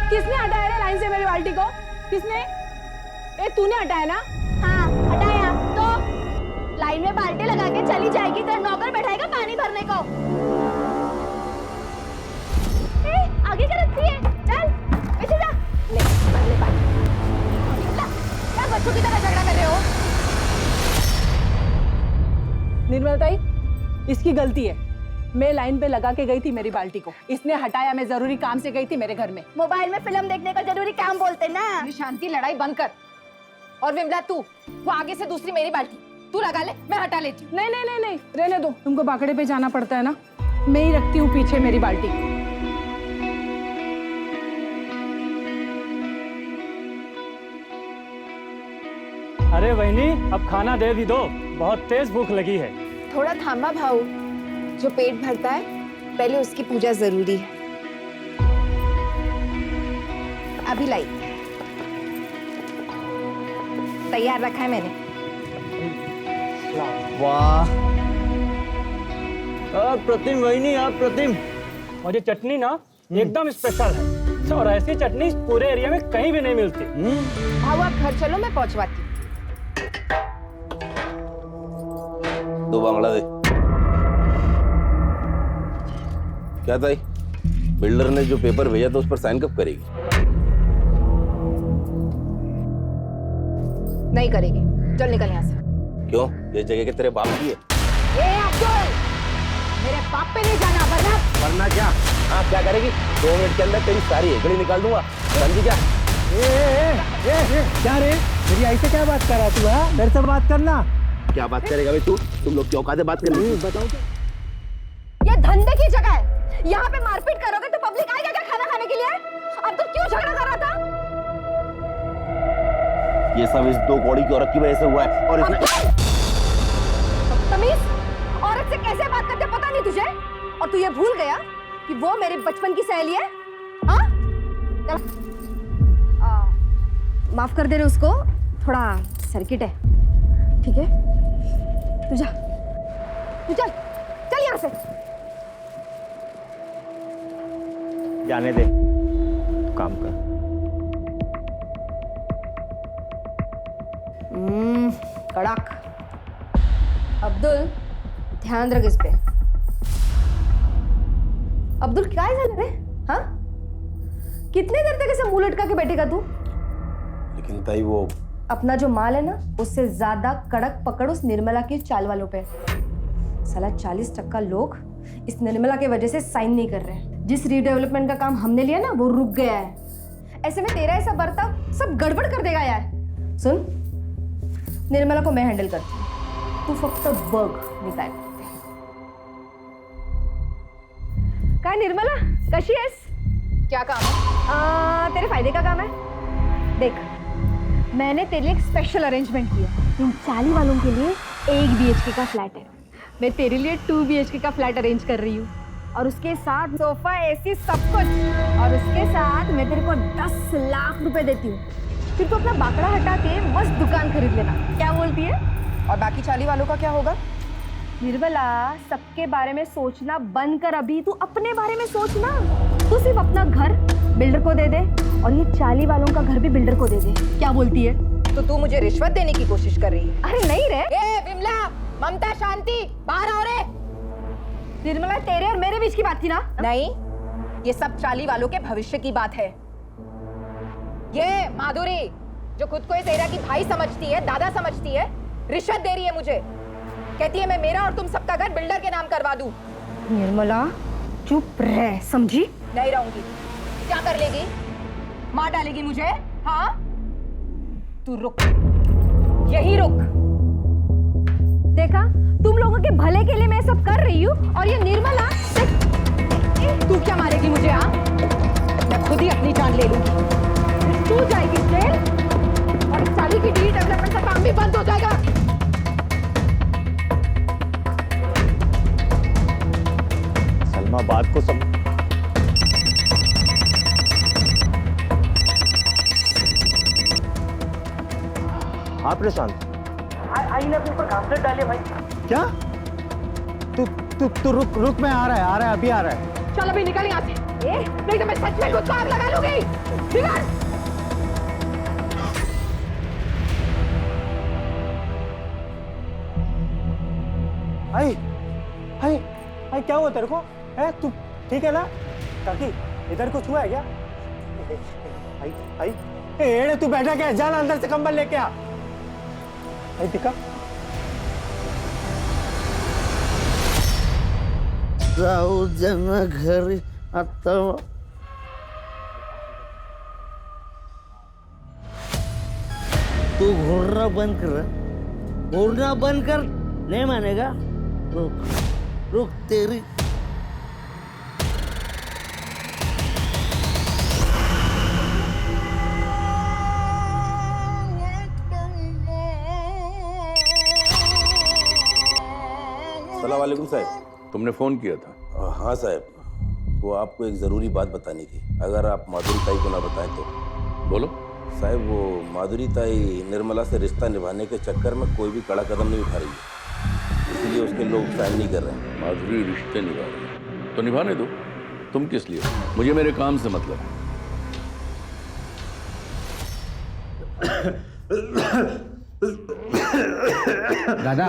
किसने हटाया रे लाइन से मेरी बाल्टी को? किसने? ए तूने हटाया ना? हाँ हटाया तो लाइन में बाल्टी लगा के चली जाएगी तो नौकर बैठाएगा पानी भरने को। आगे क्या रखती है? चल पीछे जा। ले पानी। क्या बच्चों की तरह झगड़ा कर रहे हो? निर्मला ताई, इसकी गलती है। मैं लाइन पे लगा के गई थी मेरी बाल्टी को, इसने हटाया। मैं जरूरी काम से गई थी मेरे घर में। मोबाइल में फिल्म देखने का जरूरी काम बोलते ना। शांति, लड़ाई बंद कर। और विमला तू, वो आगे से दूसरी मेरी बाल्टी तू लगा ले, मैं हटा लेती हूँ। नहीं नहीं नहीं नहीं, रहने दो। तुमको बाकड़े पे जाना पड़ता है ना, मैं ही रखती हूँ पीछे मेरी बाल्टी। अरे वहिनी, अब खाना दे भी दो, बहुत तेज भूख लगी है। थोड़ा थामा भाऊ, जो पेट भरता है पहले उसकी पूजा जरूरी है। अभी लाई, तैयार रखा है मैंने। वाह, अप्रतिम वहिनी, अप्रतिम। और ये चटनी ना एकदम स्पेशल है, और ऐसी चटनी पूरे एरिया में कहीं भी नहीं मिलती। भाऊ आप घर चलो, मैं पहुंचवाती हूँ। दो बांगड़ा दे। क्या ताई, बिल्डर ने जो पेपर भेजा था उस पर साइन कब करेगी? नहीं करेगी, चल निकल यहाँ से। क्यों? ये जगह के तेरे बाप की है। ए अब्दुल, मेरे बाप पे नहीं जाना, वरना क्या? हाँ, क्या करेगी? 2 मिनट के अंदर तेरी सारी हेकड़ी निकाल दूंगा। समझी क्या? क्या रे, मेरी आई से क्या बात कर रहा तू? हाँ, मेरे से बात करना। क्या बात करेगा भाई तू? तुम लोग क्यों औकात है बात करने? बताओ। ये धंधे की जगह है, यहाँ पे मारपीट करोगे तो पब्लिक आएगा क्या खाना खाने के लिए? अब तो क्यों झगड़ा कर रहा था? ये सब इस 2 कौड़ी की औरत की वजह से हुआ है। और इसने तमीज, औरत से कैसे बात करते पता नहीं तुझे? और तू ये भूल गया कि वो मेरे बचपन की सहेली है? हाँ? माफ कर दे रहे उसको, थोड़ा सर्किट है। ठीक है, तू जा, तू चल, चल यहाँ से। जाने दे, काम कर। कड़क। अब्दुल, ध्यान रख इस पे। अब्दुल क्या है रे? हाँ? कितने देर तक ऐसे मुंह लटका के बैठेगा तू? लेकिन ताई वो अपना जो माल है ना, उससे ज्यादा कड़क पकड़ उस निर्मला की चाल वालों पे। साला 40% लोग इस निर्मला की वजह से साइन नहीं कर रहे हैं। जिस रीडेवलपमेंट का काम हमने लिया ना, वो रुक गया है। ऐसे में तेरा ऐसा बर्ताव सब गड़बड़ कर देगा यार। सुन, निर्मला को मैं हैंडल करती हूँ, तू फक्त बघ मी काय करते। काय निर्मला, कशी आहेस? क्या काम है? तेरे फायदे का काम है। देख, मैंने तेरे लिए एक स्पेशल अरेंजमेंट किया। इन 40 वालों के लिए 1 BHK का फ्लैट है। मैं तेरे लिए 2 BHK का फ्लैट अरेंज कर रही हूँ, और उसके साथ सोफा, AC, सब कुछ। और उसके साथ मैं तेरे को 10 लाख रुपए देती हूँ। फिर तू अपना बाकड़ा हटा के मस्त दुकान खरीद लेना। क्या बोलती है? और बाकी 40 वालों का क्या होगा? निर्मला, सबके बारे में सोचना बंद कर। अभी तू अपने बारे में सोचना। तू सिर्फ अपना घर बिल्डर को दे दे, और ये 40 वालों का घर भी बिल्डर को दे दे। क्या बोलती है? तो तू मुझे रिश्वत देने की कोशिश कर रही है? अरे नहीं रे। ए विमला, ममता, शांति, बाहर आओ रे। निर्मला, तेरे और मेरे बीच की बात थी ना? नहीं, ये सब 40 वालों के भविष्य की बात है। ये माधुरी, जो खुद को इस एरिया की भाई समझती है, दादा समझती है, रिश्वत दे रही है मुझे। कहती है मैं मेरा और तुम सबका घर बिल्डर के नाम करवा दूं। निर्मला, चुप रह, समझी? नहीं रहूंगी। क्या कर लेगी? मार डालेगी मुझे? हाँ, तू रुक, यही रुक। देखा, तुम लोगों के भले के लिए मैं सब कर रही हूँ, और ये निर्मला तू क्या मारेगी मुझे? हाँ, मैं खुद ही अपनी जान ले लूंगी। तू जाएगी जेल, और 40 की डी डेवलपमेंट का काम भी बंद हो जाएगा। सलमा, बात को सब हाँ प्रशांत, आई ने अपने ऊपर घासलेट डाले भाई। क्या? तू रुक, मैं आ रहा है, अभी आ रहा है। चल अभी निकल यहाँ से। नहीं तो मैं सच में खुद को आग लगा लूंगी। निकल। आई आई आई क्या हुआ तेरे को? है तू ठीक है ना? काकी इधर कुछ हुआ है क्या? आई आई एड़े तू बैठा क्या? जाना अंदर से कंबल लेके आ। आई दिखा जाऊ जना घरी आता तू घूरना बंद कर, घूरना बंद कर। नहीं मानेगा? रुक रुक तेरी अस्सलाम वालेकुम साहब। तुमने फोन किया था? हाँ साहब, वो आपको एक ज़रूरी बात बतानी थी। अगर आप माधुरी ताई को ना बताएं तो। बोलो। साहब वो माधुरी ताई निर्मला से रिश्ता निभाने के चक्कर में कोई भी कड़ा कदम नहीं उठा रही है, इसलिए उसके लोग साइन नहीं कर रहे हैं। माधुरी रिश्ते निभा रही है तो निभाने दो, तुम किस लिए? मुझे मेरे काम से मतलब है। दादा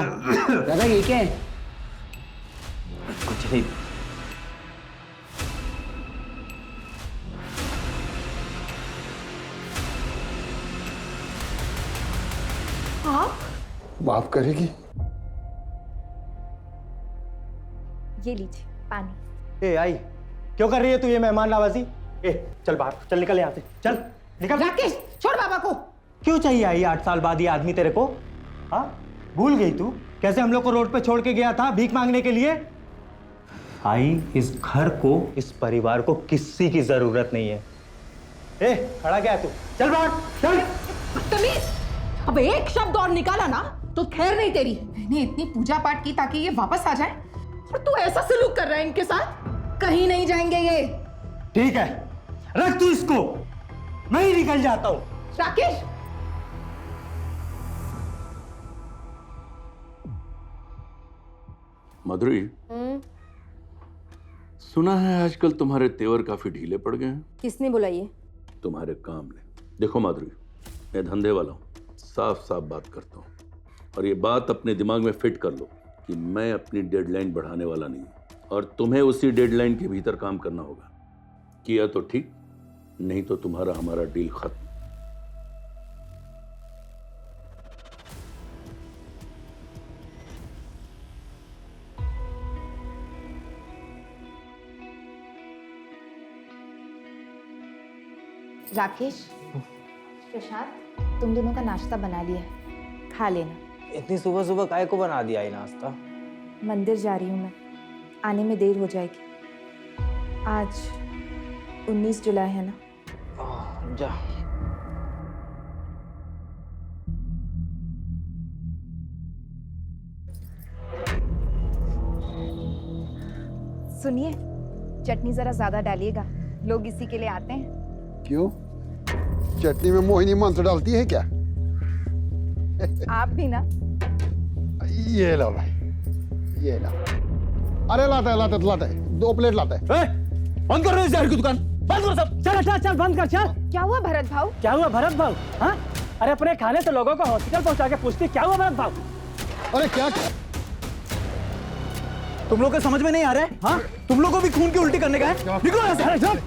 दादा ये क्या है? कुछ नहीं। माफ करेगी? ये लीजिए पानी। ए आई क्यों कर रही है तू ये मेहमान नवाजी? ए चल बाहर, चल निकल यहाँ से, चल निकल। राकेश छोड़ बाबा को। क्यों चाहिए आई 8 साल बाद ये आदमी तेरे को? हाँ भूल गई तू कैसे हम लोग को रोड पे छोड़ के गया था भीख मांगने के लिए? आई इस घर को, इस परिवार को किसी की जरूरत नहीं है। ए खड़ा क्या है तू? चल बाहर चल। तमीज, अब एक शब्द और निकाला ना तो खैर नहीं तेरी। मैंने इतनी पूजा पाठ की ताकि ये वापस आ जाए और तू ऐसा सलूक कर रहा है इनके साथ। कहीं नहीं जाएंगे ये। ठीक है रख तू इसको, मैं ही निकल जाता हूं। राकेश माधुरी, सुना है आजकल तुम्हारे तेवर काफी ढीले पड़ गए हैं। किसने बोला ये? तुम्हारे काम ने। देखो माधुरी, मैं धंधे वाला हूं, साफ साफ बात करता हूं, और ये बात अपने दिमाग में फिट कर लो कि मैं अपनी डेडलाइन बढ़ाने वाला नहीं हूं और तुम्हें उसी डेडलाइन के भीतर काम करना होगा। किया तो ठीक, नहीं तो तुम्हारा हमारा डील खत्म। राकेश, प्रशांत, तुम दोनों का नाश्ता बना लिया है, खा लेना। इतनी सुबह सुबह काय को बना दिया ये नाश्ता? मंदिर जा रही हूँ मैं, आने में देर हो जाएगी। आज 19 जुलाई है ना? जा। सुनिए, चटनी जरा ज्यादा डालिएगा, लोग इसी के लिए आते हैं। क्यों? चटनी में मोहिनी मंत्र डालती है क्या? आप भी ना। ये लो भाई, ये लो। अरे लाता है 2 प्लेट लाता है। बंद कर रहे हैं जहर की दुकान, बंद करो सब। चल चल चल बंद कर चल। क्या हुआ भरत भाऊ? क्या हुआ भरत भाऊ? हाँ अरे अपने खाने से लोगों को हॉस्पिटल पहुंचा के पूछती क्या हुआ भरत भाऊ? अरे क्या तुम लोग को समझ में नहीं आ रहा है? हाँ तुम लोग को भी खून की उल्टी करने का है? निकलो यहाँ से। अरे चल।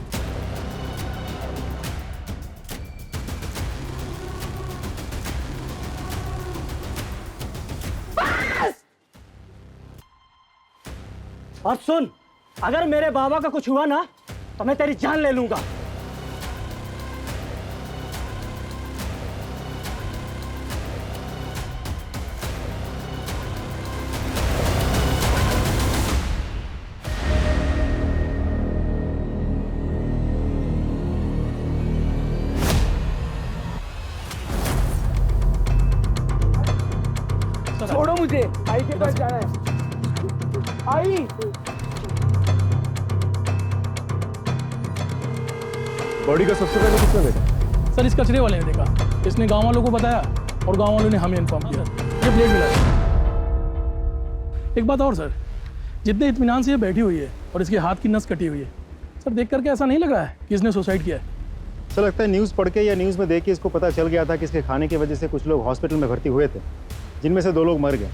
और सुन, अगर मेरे बाबा का कुछ हुआ ना तो मैं तेरी जान ले लूंगा। छोड़ो मुझे, आई के पास जाना है। आई बॉडी का सबसे पहले किसने देखा? सर इस कचरे वाले ने देखा, इसने गांव वालों को बताया और गांव वालों ने हमें इन्फॉर्म किया। ये ब्लेड मिला। एक बात और सर, जितने इत्मीनान से ये बैठी हुई है और इसके हाथ की नस कटी हुई है, सर देख करके ऐसा नहीं लग रहा है कि इसने सुसाइड किया है। सर लगता है न्यूज़ पढ़ के या न्यूज़ में देख के इसको पता चल गया था कि इसके खाने की वजह से कुछ लोग हॉस्पिटल में भर्ती हुए थे, जिनमें से 2 लोग मर गए।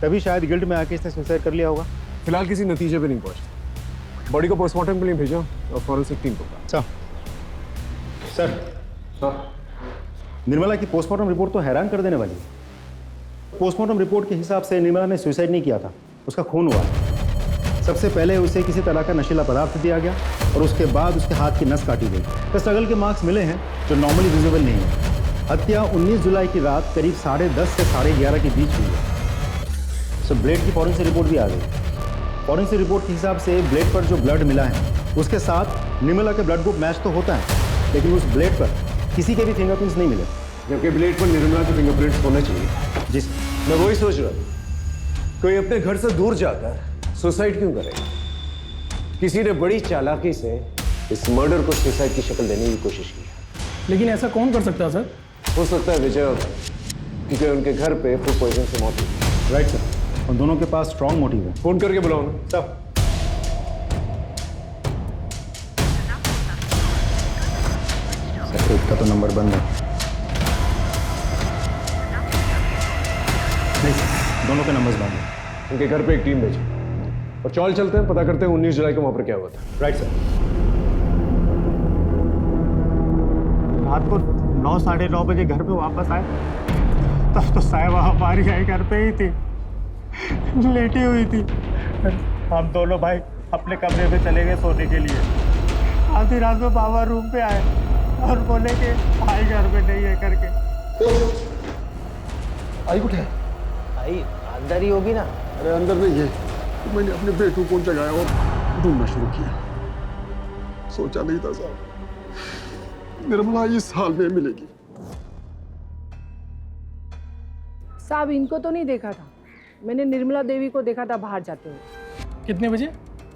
तभी शायद गिल्ट में आके इसने सुसाइड कर लिया होगा। फिलहाल किसी नतीजे पे नहीं पहुंचा। बॉडी को पोस्टमार्टम के लिए भेजा और फॉरेंसिक टीम को कहा। सर निर्मला की पोस्टमार्टम रिपोर्ट तो हैरान कर देने वाली है। पोस्टमार्टम रिपोर्ट के हिसाब से निर्मला ने सुसाइड नहीं किया था, उसका खून हुआ। सबसे पहले उसे किसी तरह का नशीला पदार्थ दिया गया और उसके बाद उसके हाथ की नस काटी गई। तो स्ट्रगल के मार्क्स मिले हैं जो नॉर्मली विजिबल नहीं है। हत्या 19 जुलाई की रात करीब 10:30 से 11:30 के बीच हुई है। सो ब्लेड की फॉरेंसिक रिपोर्ट भी आ गई। फॉरेंसिक रिपोर्ट के हिसाब से ब्लेड पर जो ब्लड मिला है उसके साथ निर्मला के ब्लड ग्रुप मैच तो होता है, लेकिन उस ब्लेड पर किसी के भी फिंगरप्रिंट्स नहीं मिले, जबकि ब्लेड पर निर्मला के फिंगरप्रिंट्स होने चाहिए। जी मैं वही सोच रहा हूँ, कोई अपने घर से दूर जाकर सुसाइड क्यों करेगा? किसी ने बड़ी चालाकी से इस मर्डर को सुसाइड की शक्ल देने की कोशिश की है। लेकिन ऐसा कौन कर सकता है सर? हो सकता है विजय, क्योंकि उनके घर पे फूड पॉइजन से मौत हुई। राइट सर, उन दोनों के पास स्ट्रॉन्ग मोटिव है। फोन करके बुलाओ ना। सब एक का तो नंबर बंद है। नहीं सर, दोनों के नंबर्स बंद हैं। उनके घर पे एक टीम भेजी और चौल चलते हैं, पता करते हैं 19 जुलाई को वहां पर क्या हुआ था। Right sir. रात को 9 साढ़े 9 बजे घर पे वापस आए तब तो साहिबा हमारी आई घर पे ही थी, लेटी हुई थी। हम दोनों भाई अपने कमरे में चले गए सोने के लिए। आधी रात में बाबा रूम पे आए और बोले कि भाई घर पे नहीं है करके। आई कुछ है? आई अंदर ही होगी ना। अरे अंदर नहीं है, तो मैंने अपने बेटू को जगाया और ढूंढना शुरू किया। सोचा नहीं था साहब निर्मला इस हाल में मिलेगी। साहब इनको तो नहीं देखा था, मैंने निर्मला देवी को देखा था बाहर जाते हुए। कितने बजे?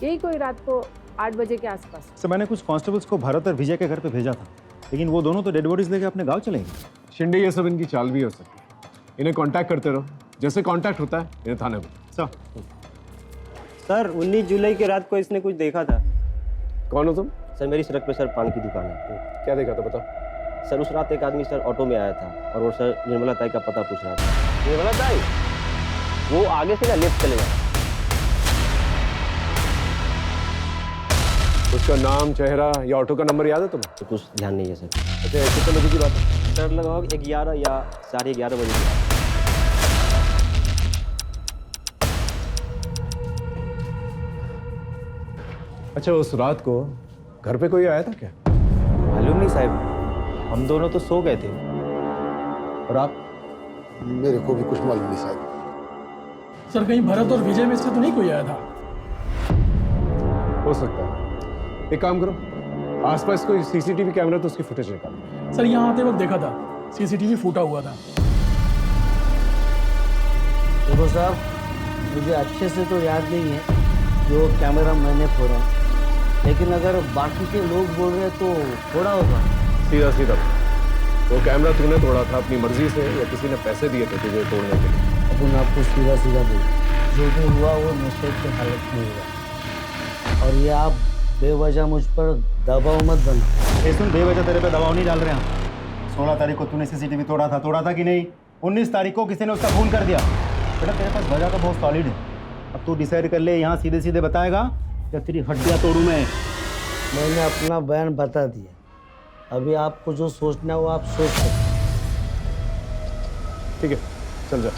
यही कोई रात को 8 बजे के आसपास। सर मैंने कुछ कांस्टेबल्स को भरत और विजय के घर पे भेजा था, लेकिन वो दोनों तो डेड बॉडीज लेके अपने गांव चले गए। शिंदे ये सब इनकी चाल भी हो सकती है। इन्हें कांटेक्ट करते रहो, जैसे कांटेक्ट होता है इन्हें थाने में। सर 19 जुलाई की रात को इसने कुछ देखा था। कौन हो तुम? सर मेरी सड़क पे सर पान की दुकान है। क्या देखा था बताओ। सर उस रात एक आदमी सर ऑटो में आया था और वो सर निर्मला ताई का पता पूछ रहा था। निर्मला ताई वो आगे से ना लेफ्ट चले गया। उसका नाम, चेहरा या ऑटो का नंबर याद है तुम्हें? तो कुछ ध्यान नहीं है सर। अच्छा ऐसे तो की बात है सर लगभग 11 या 11:30 बजे की बात। अच्छा उस रात को घर पे कोई आया था क्या? मालूम नहीं साहब, हम दोनों तो सो गए थे। और आप? मेरे को भी कुछ मालूम नहीं साहब। सर कहीं भरत और विजय में से तो नहीं कोई आया था? हो सकता है। एक काम करो, आसपास कोई सीसीटीवी कैमरा तो उसकी फुटेज निकालो। सर यहाँ आते वक्त देखा था, सीसीटीवी फूटा हुआ था। देखो साहब, मुझे अच्छे से तो याद नहीं है जो कैमरा मैंने फोड़ा, लेकिन अगर बाकी के लोग बोल रहे तो फोड़ा होगा। सीधा सीधा वो कैमरा तूने तोड़ा था अपनी मर्जी से या किसी ने पैसे दिए थे तुझे तोड़ने के लिए? अपन आपको सीधा सीधा बोल, जो भी हुआ वो नशे की हालत में हुआ, और ये आप बेवजह मुझ पर दबाव मत बना। ये सुन, बेवजह तेरे पे दबाव नहीं डाल रहे हैं। 16 तारीख को तूने सीसीटीवी तोड़ा था कि नहीं? 19 तारीख को किसी ने उसका खून कर दिया। बेटा तेरे पास वजह तो बहुत सॉलिड है, अब तू डिसाइड कर ले, यहाँ सीधे सीधे बताएगा या तेरी हड्डियाँ तोड़ूं मैं। मैंने अपना बयान बता दिया, अभी आपको जो सोचना है वो आप सोच सकते। ठीक है चल जा।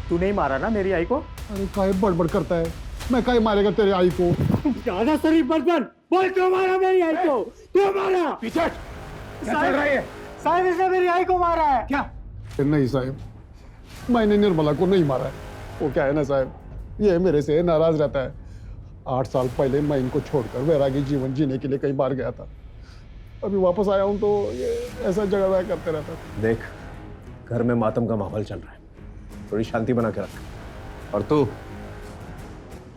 तू नहीं मारा ना मेरी आई को? अरे काहे बड़बड़ करता है, मैं काहे मारेगा तेरे आई को? ज्यादा शरीफ मत बन, बोल क्यों मारा मेरी आई को? क्यों मारा? पीछे हट। क्या चल रहा है? साहब इसने मेरी आई को मारा है। क्या? नहीं साहब, मैंने निर्मला को नहीं मारा है। वो क्या है ना साहब, ये मेरे से नाराज रहता है। 8 साल पहले मैं इनको छोड़कर वैरागी जीवन जीने के लिए कई बार गया था। अभी वापस आया हूँ तो ये ऐसा झगड़ा करते रहता है। देख, घर में मातम का माहौल चल रहा है, थोड़ी शांति बना के रख। और तू,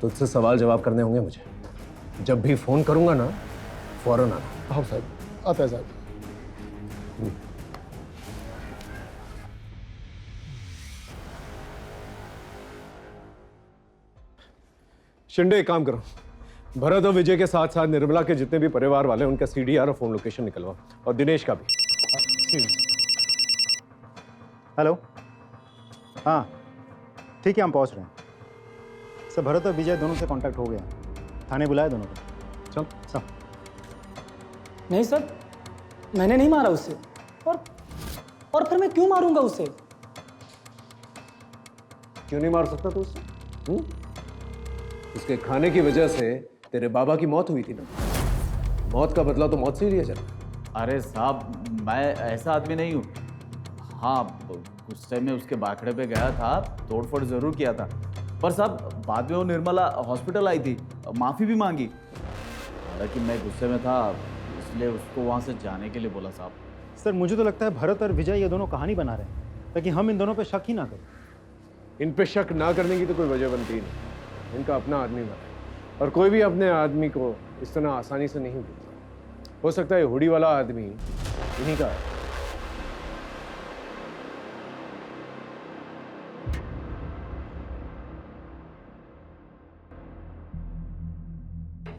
तुझसे सवाल जवाब करने होंगे मुझे। जब भी फोन करूंगा ना फौरन आना। हाँ साहब, आता है साहब। शिंदे एक काम करो, भरत और विजय के साथ साथ निर्मला के जितने भी परिवार वाले उनका सीडीआर और फोन लोकेशन निकलवाओ, और दिनेश का भी। हेलो, हाँ ठीक है, हम पहुंच रहे हैं सर। भरत और विजय दोनों से कांटेक्ट हो गया, थाने बुलाया दोनों को। चल सब। नहीं सर, मैंने नहीं मारा उसे, और फिर मैं क्यों मारूंगा उसे? क्यों नहीं मार सकता तू उसे? उसके खाने की वजह से तेरे बाबा की मौत हुई थी ना। मौत का बदला तो मौत से ही लिया जाता। अरे साहब, मैं ऐसा आदमी नहीं हूँ। हाँ, गुस्से में उसके बाखड़े पे गया था, तोड़फोड़ जरूर किया था, पर साहब बाद में वो निर्मला हॉस्पिटल आई थी, माफ़ी भी मांगी। हालांकि मैं गुस्से में था, इसलिए उसको वहाँ से जाने के लिए बोला साहब। सर मुझे तो लगता है भरत और विजय ये दोनों कहानी बना रहे हैं ताकि हम इन दोनों पे शक ही ना करें। इन पे शक ना करने की तो कोई वजह बनती ही नहीं। इनका अपना आदमी मरा, और कोई भी अपने आदमी को इस तरह आसानी से नहीं भूलता। हो सकता है हुडी वाला आदमी इन्हीं का है।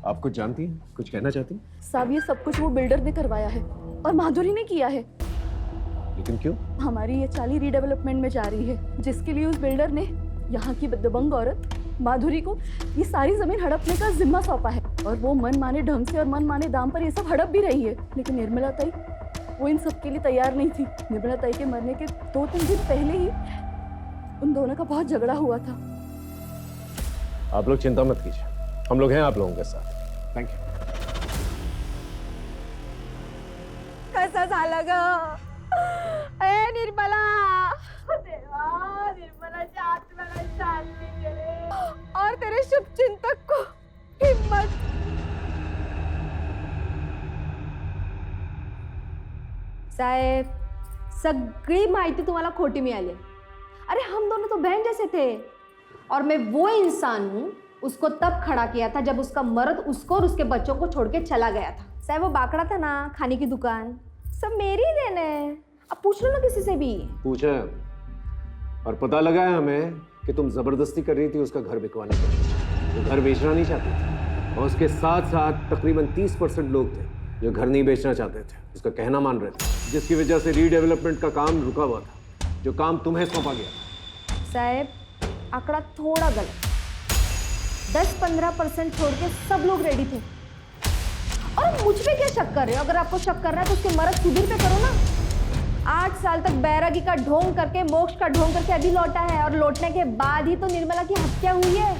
आप कुछ जानती हैं, कुछ कहना चाहती हैं? साहब ये सब कुछ वो बिल्डर ने करवाया है और माधुरी ने किया है। लेकिन क्यों? हमारी ये चाली रीडेवलपमेंट में जा रही है, जिसके लिए उस बिल्डर ने यहाँ की दबंग औरत माधुरी को ये सारी जमीन हड़पने का जिम्मा सौंपा है। और वो मन माने ढंग से और मन माने दाम पर ये सब हड़प भी रही है। लेकिन निर्मला ताई वो इन सब के लिए तैयार नहीं थी। निर्मला ताई के मरने के 2-3 दिन पहले ही उन दोनों का बहुत झगड़ा हुआ था। आप लोग चिंता मत कीजिए, हम लोग हैं आप लोगों के साथ। Thank you. कैसा झालं ग? ए निर्मला, देवा, निर्मलाच्या आत्म्याला शांती दे और तेरे शुभचिंतक को हिम्मत। साहेब, सगळी माहिती तुम्हाला खोटी मिळाली। अरे हम दोनों तो बहन जैसे थे, और मैं वो इंसान हूँ उसको तब खड़ा किया था जब उसका मर्द उसको और उसके बच्चों को छोड़ के चला गया था। साहब वो बाकड़ा था ना, खाने की दुकान, सब मेरी ही देन है। अब पूछ लो ना किसी से भी। पूछा है, और पता लगा है हमें कि तुम जबरदस्ती कर रही थी उसका घर बिकवाने के। वो घर बेचना नहीं चाहती थी, और उसके साथ साथ तकरीबन 30% लोग थे जो घर नहीं बेचना चाहते थे, उसका कहना मान रहे थे, जिसकी वजह से रीडेवलपमेंट का काम रुका हुआ था, जो काम तुम्हें सौंपा गया। साहब आंकड़ा थोड़ा गलत, 10-15% छोड़ के सब लोग रेडी थे। और मुझ पे क्या शक कर रहे हो? अगर आपको शक करना है तो उसके मर्द सुधीर पे करो ना। 8 साल तक बैरागी का ढोंग करके, मोक्ष का ढोंग करके अभी लौटा है, और लौटने के बाद ही तो निर्मला की हत्या हुई है,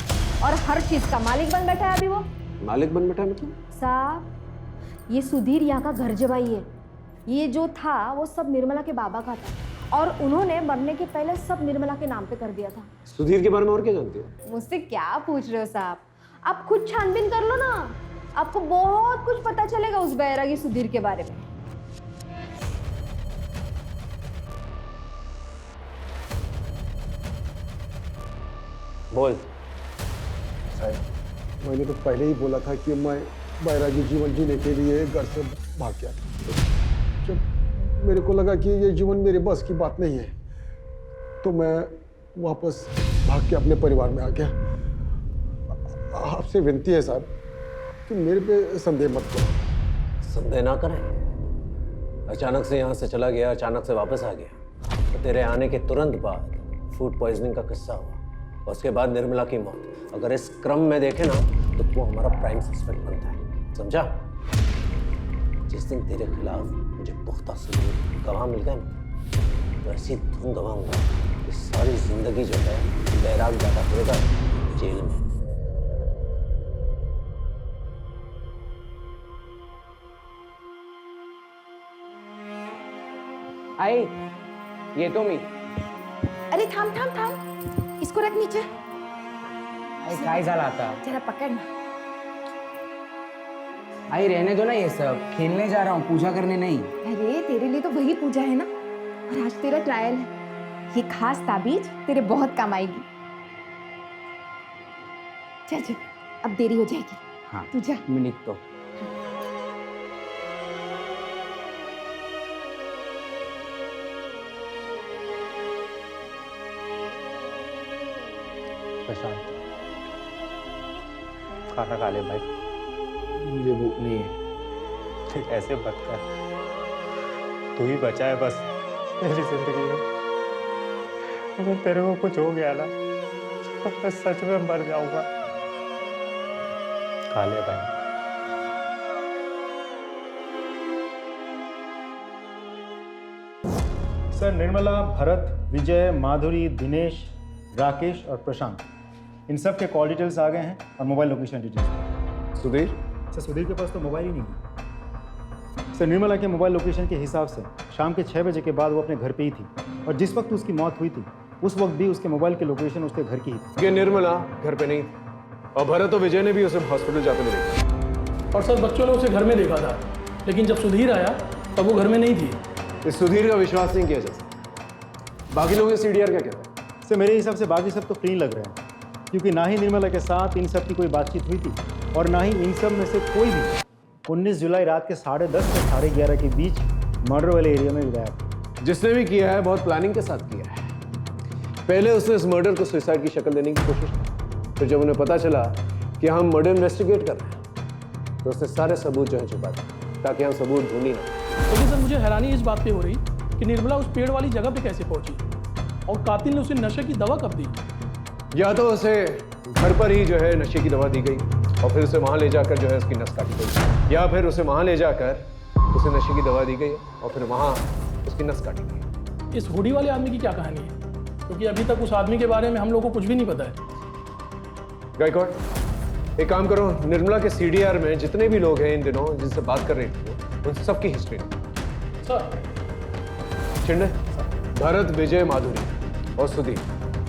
और हर चीज का मालिक बन बैठा है अभी वो। मालिक बन बैठा मतलब? साहब ये सुधीर यहाँ का घर जवाई है। ये जो था वो सब निर्मला के बाबा का था, और उन्होंने मरने के पहले सब निर्मला के नाम पे कर दिया था। सुधीर के बारे में और क्या जानती हो? मुझसे क्या पूछ रहे हो साहब? आप खुद छानबीन कर लो ना, आपको बहुत कुछ पता चलेगा उस बैरागी सुधीर के बारे में। बोल। साहब मैंने तो पहले ही बोला था कि मैं बैरागी जीवन जीने के लिए घर से भाग गया। जब मेरे को लगा कि ये जीवन मेरे बस की बात नहीं है, तो मैं वापस भाग के अपने परिवार में आ गया। आपसे विनती है साहब कि मेरे पे संदेह मत करो। संदेह ना करें। अचानक से यहाँ से चला गया, अचानक से वापस आ गया, तो तेरे आने के तुरंत बाद फूड पॉइजनिंग का किस्सा हुआ, और उसके बाद निर्मला की मौत। अगर इस क्रम में देखे ना तो वो हमारा प्राइम सस्पेक्ट बनता है, समझा? जिस दिन तेरे खिलाफ मुझे पुख्ता सबूत गवाह मिल गए ना, तो ऐसी धुन गवाऊंगा कि सारी जिंदगी जो है बैराग जाता फिरेगा जेल में। आई, ये तो मी। अरे थांब थांब थांब, इसको रख नीचे। काय झालं आता? जरा पकड़ ना। आई रहने दो ना ये सब, खेलने जा रहा हूँ, पूजा करने नहीं। अरे तेरे लिए तो वही पूजा है ना, और आज तेरा ट्रायल है। ये खास ताबीज तेरे बहुत काम आएगी। चल चल, अब देरी हो जाएगी। हाँ, तू जा। मैं निकतो। प्रशांत, खाना खा ले भाई, मुझे भूख नहीं है। ऐसे मत कर, तू ही बचा है बस मेरी जिंदगी में। अगर तेरे को कुछ हो गया ना तो मैं सच में मर जाऊंगा। खा ले भाई। सर, निर्मला, भरत, विजय, माधुरी, दिनेश, राकेश और प्रशांत, इन सब के कॉल डिटेल्स आ गए हैं और mobile location details. Sudhir? Sir, Sudhir के पास तो मोबाइल ही नहीं है। सर, निर्मला के मोबाइल लोकेशन के हिसाब से शाम के 6 बजे के बाद वो अपने घर पे ही थी और जिस वक्त उसकी मौत हुई थी उस वक्त भी उसके मोबाइल की लोकेशन उसके घर की ही थी। ये निर्मला घर पे नहीं थी और भरत और विजय ने भी उसे हॉस्पिटल जाते हुए देखा। और सर बच्चों ने उसे घर में देखा था, लेकिन जब सुधीर आया तब वो घर में नहीं थी। इस सुधीर का विश्वास नहीं किया जा सकता। बाकी लोग ये सीडीआर क्या कहते हैं? सर, मेरे हिसाब से बाकी सब तो फ्री लग रहे हैं, क्योंकि ना ही निर्मला के साथ इन सब की कोई बातचीत हुई थी और ना ही इन सब में से कोई भी 19 जुलाई रात के 10:30 से 11:30 के बीच मर्डर वाले एरिया में गायब। जिसने भी किया है बहुत प्लानिंग के साथ किया है। पहले उसने इस मर्डर को सुसाइड की शक्ल देने की कोशिश की, फिर जब उन्हें पता चला कि हम मर्डर इन्वेस्टिगेट कर रहे हैं तो उसने सारे सबूत जो है छुपा दिए ताकि हम सबूत ढूंढ ही ना। लेकिन सर मुझे हैरानी इस बात पे हो रही कि निर्मला उस पेड़ वाली जगह पे कैसे पहुंची और कातिल ने उसे नशे की दवा कब दी? या तो उसे घर पर ही जो है नशे की दवा दी गई और फिर उसे वहां ले जाकर जो है उसकी नस काटी गई, या फिर उसे वहां ले जाकर उसे नशे की दवा दी गई और फिर वहां उसकी नस काटी गई। इस हुडी वाले आदमी की क्या कहानी है? क्योंकि अभी तक उस आदमी के बारे में हम लोग को कुछ भी नहीं पता है। गायकवाड़, एक काम करो, निर्मला के सीडीआर में जितने भी लोग हैं इन दिनों जिनसे बात कर रही थी उन सबकी हिस्ट्री सर। चिंडे, भरत, विजय, माधुरी और सुधीर,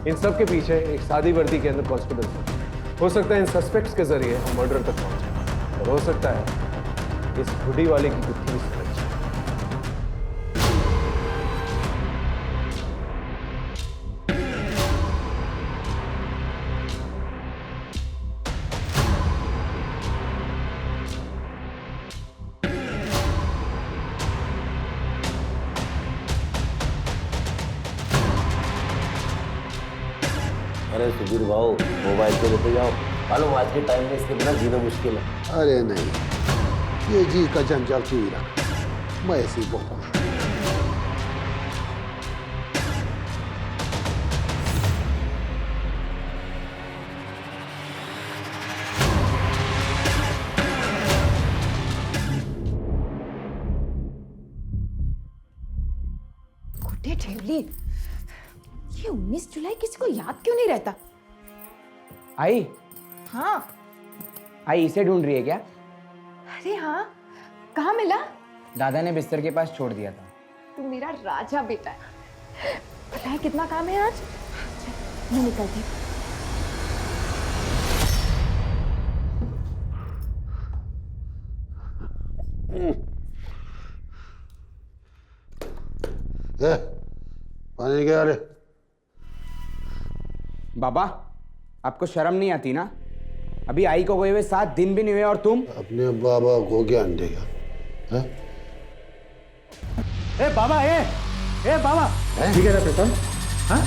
इन सब के पीछे एक सादी वर्दी के अंदर कांस्टेबल था। हो सकता है इन सस्पेक्ट्स के जरिए हम मर्डर तक पहुंचे और हो सकता है इस हुडी वाले की गुत्थी भी सुलझ जाए। अरे सुधीर भाऊ, मोबाइल पे लेते जाओ, मालूम आज के टाइम में इसके बिना जीना मुश्किल है। अरे नहीं, ये जी का जंजाल क्यों ही रखा, मैं ऐसे ही बहुत खुश हूं। गुड्डे ठेवली, ये 19 जुलाई किसी को याद क्यों नहीं रहता? आई? हाँ। आई इसे ढूंढ रही है क्या? अरे हाँ, कहाँ मिला? दादा ने बिस्तर के पास छोड़ दिया था। तू मेरा राजा बेटा है। पता है कितना काम है आज? मैं निकलती हूँ। पानी क्या रे? बाबा, आपको शर्म नहीं आती ना? अभी आई को गए हुए 7 दिन भी नहीं हुए और तुम अपने बाबा को ज्ञान देगा? है? ए बाबा, ए बाबा, ठीक है ना प्रशांत? हाँ?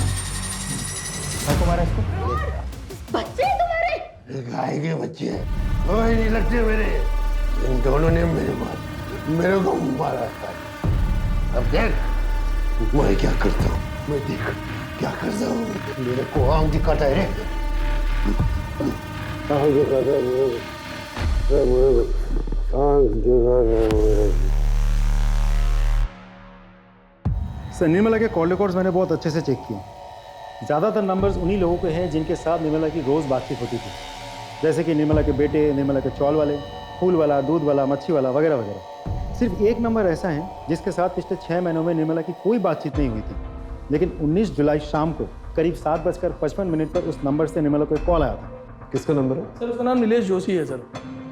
आपको मारा इसको? बच्चे हैं तुम्हारे? गाय के बच्चे हैं, कोई नहीं लगते मेरे। इन दोनों ने मेरे को मारा था। अब देख मैं क्या करता हूँ, मैं देख क्या करता हूँ। मेरे को आंख दिखाता है रे, आंख दिखाता है मेरे को, आंख दिखाता है मेरे को। सर, निर्मला के कॉल रिकॉर्ड्स मैंने बहुत अच्छे से चेक किए। ज़्यादातर नंबर्स उन्हीं लोगों के हैं जिनके साथ निर्मला की रोज़ बातचीत होती थी, जैसे कि निर्मला के बेटे, निर्मला के चौल वाले, फूल वाला, दूध वाला, मच्छी वाला वगैरह वगैरह। सिर्फ एक नंबर ऐसा है जिसके साथ पिछले 6 महीनों में निर्मला की कोई बातचीत नहीं हुई थी, लेकिन 19 जुलाई शाम को करीब 7:55 पर उस नंबर से निर्मला को एक कॉल आया था। किसका नंबर है? सर उसका नाम नीलेश जोशी है सर,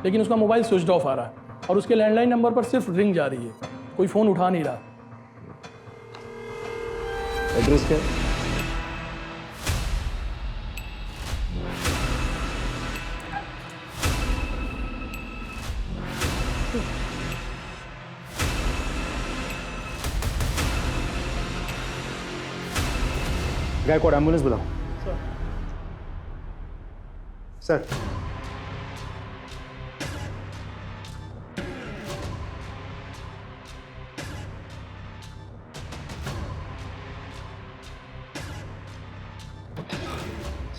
लेकिन उसका मोबाइल स्विच ऑफ आ रहा है और उसके लैंडलाइन नंबर पर सिर्फ रिंग जा रही है, कोई फ़ोन उठा नहीं रहा। एड्रेस क्या है? गायकवाड़, एम्बुलेंस बुलाओ। सर,